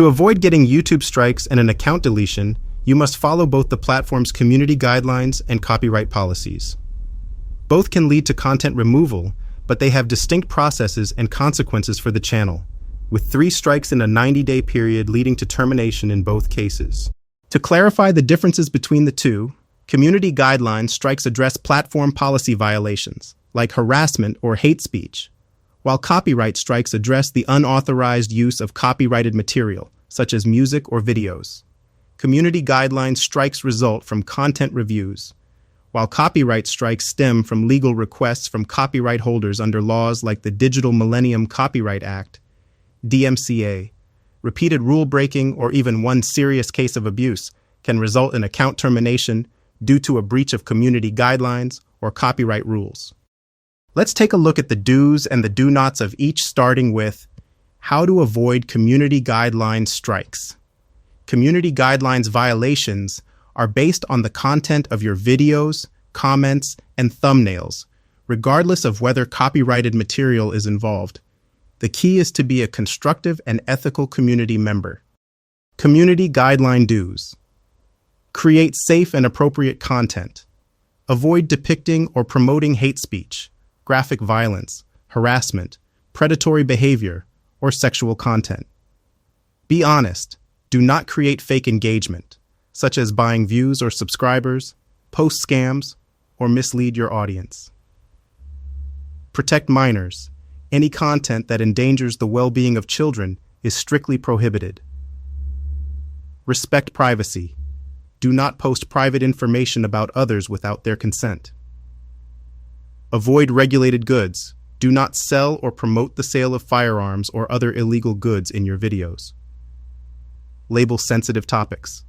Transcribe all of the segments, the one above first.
To avoid getting YouTube strikes and an account deletion, you must follow both the platform's community guidelines and copyright policies. Both can lead to content removal, but they have distinct processes and consequences for the channel, with 3 strikes in a 90-day period leading to termination in both cases. To clarify the differences between the two, community guidelines strikes address platform policy violations, like harassment or hate speech, while copyright strikes address the unauthorized use of copyrighted material, such as music or videos. Community guidelines strikes result from content reviews, while copyright strikes stem from legal requests from copyright holders under laws like the Digital Millennium Copyright Act, DMCA. Repeated rule breaking or even one serious case of abuse can result in account termination due to a breach of community guidelines or copyright rules. Let's take a look at the do's and the do-nots of each, starting with how to avoid community guidelines strikes. Community guidelines violations are based on the content of your videos, comments, and thumbnails, regardless of whether copyrighted material is involved. The key is to be a constructive and ethical community member. Community guideline do's. Create safe and appropriate content. Avoid depicting or promoting hate speech, graphic violence, harassment, predatory behavior, or sexual content. Be honest. Do not create fake engagement, such as buying views or subscribers, post scams, or mislead your audience. Protect minors. Any content that endangers the well-being of children is strictly prohibited. Respect privacy. Do not post private information about others without their consent. Avoid regulated goods. Do not sell or promote the sale of firearms or other illegal goods in your videos. Label sensitive topics.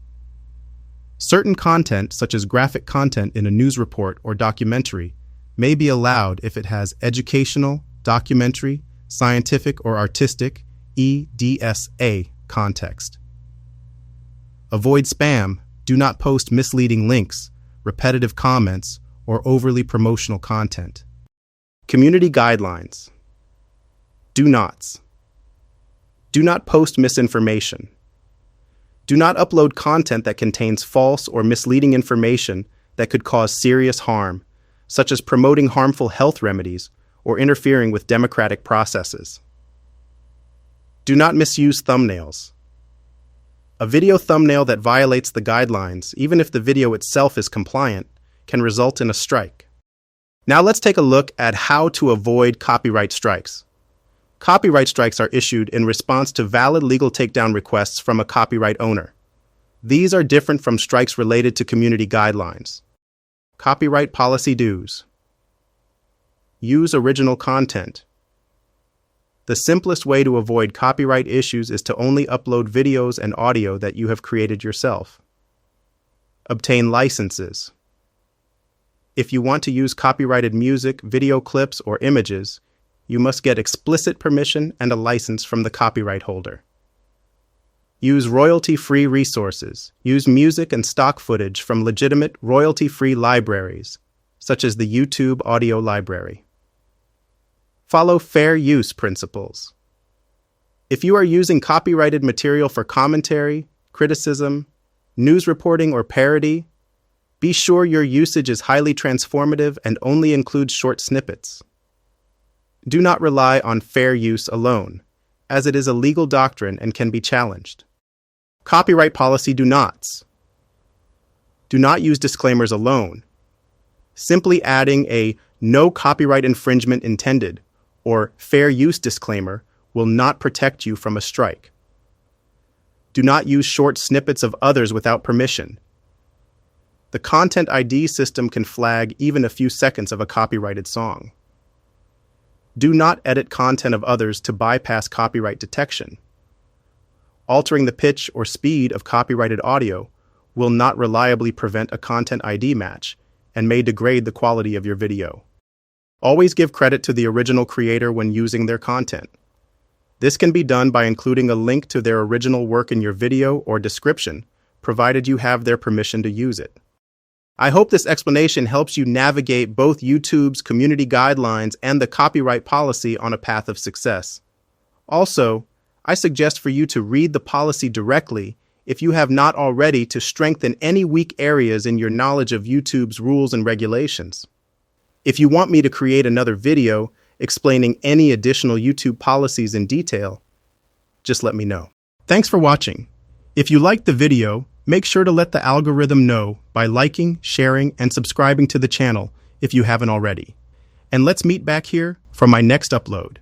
Certain content, such as graphic content in a news report or documentary, may be allowed if it has educational, documentary, scientific, or artistic (EDSA) context. Avoid spam. Do not post misleading links, repetitive comments, or overly promotional content. Community guidelines. Do-nots. Do not post misinformation. Do not upload content that contains false or misleading information that could cause serious harm, such as promoting harmful health remedies or interfering with democratic processes. Do not misuse thumbnails. A video thumbnail that violates the guidelines, even if the video itself is compliant, can result in a strike. Now let's take a look at how to avoid copyright strikes. Copyright strikes are issued in response to valid legal takedown requests from a copyright owner. These are different from strikes related to community guidelines. Copyright policy do's. Use original content. The simplest way to avoid copyright issues is to only upload videos and audio that you have created yourself. Obtain licenses. If you want to use copyrighted music, video clips, or images, you must get explicit permission and a license from the copyright holder. Use royalty-free resources. Use music and stock footage from legitimate, royalty-free libraries, such as the YouTube Audio Library. Follow fair use principles. If you are using copyrighted material for commentary, criticism, news reporting, or parody, be sure your usage is highly transformative and only includes short snippets. Do not rely on fair use alone, as it is a legal doctrine and can be challenged. Copyright policy do-nots. Do not use disclaimers alone. Simply adding a "no copyright infringement intended" or fair use disclaimer will not protect you from a strike. Do not use short snippets of others without permission. The Content ID system can flag even a few seconds of a copyrighted song. Do not edit content of others to bypass copyright detection. Altering the pitch or speed of copyrighted audio will not reliably prevent a Content ID match and may degrade the quality of your video. Always give credit to the original creator when using their content. This can be done by including a link to their original work in your video or description, provided you have their permission to use it. I hope this explanation helps you navigate both YouTube's community guidelines and the copyright policy on a path of success. Also, I suggest for you to read the policy directly if you have not already to strengthen any weak areas in your knowledge of YouTube's rules and regulations. If you want me to create another video explaining any additional YouTube policies in detail, just let me know. Thanks for watching. If you liked the video, make sure to let the algorithm know by liking, sharing, and subscribing to the channel if you haven't already. And let's meet back here for my next upload.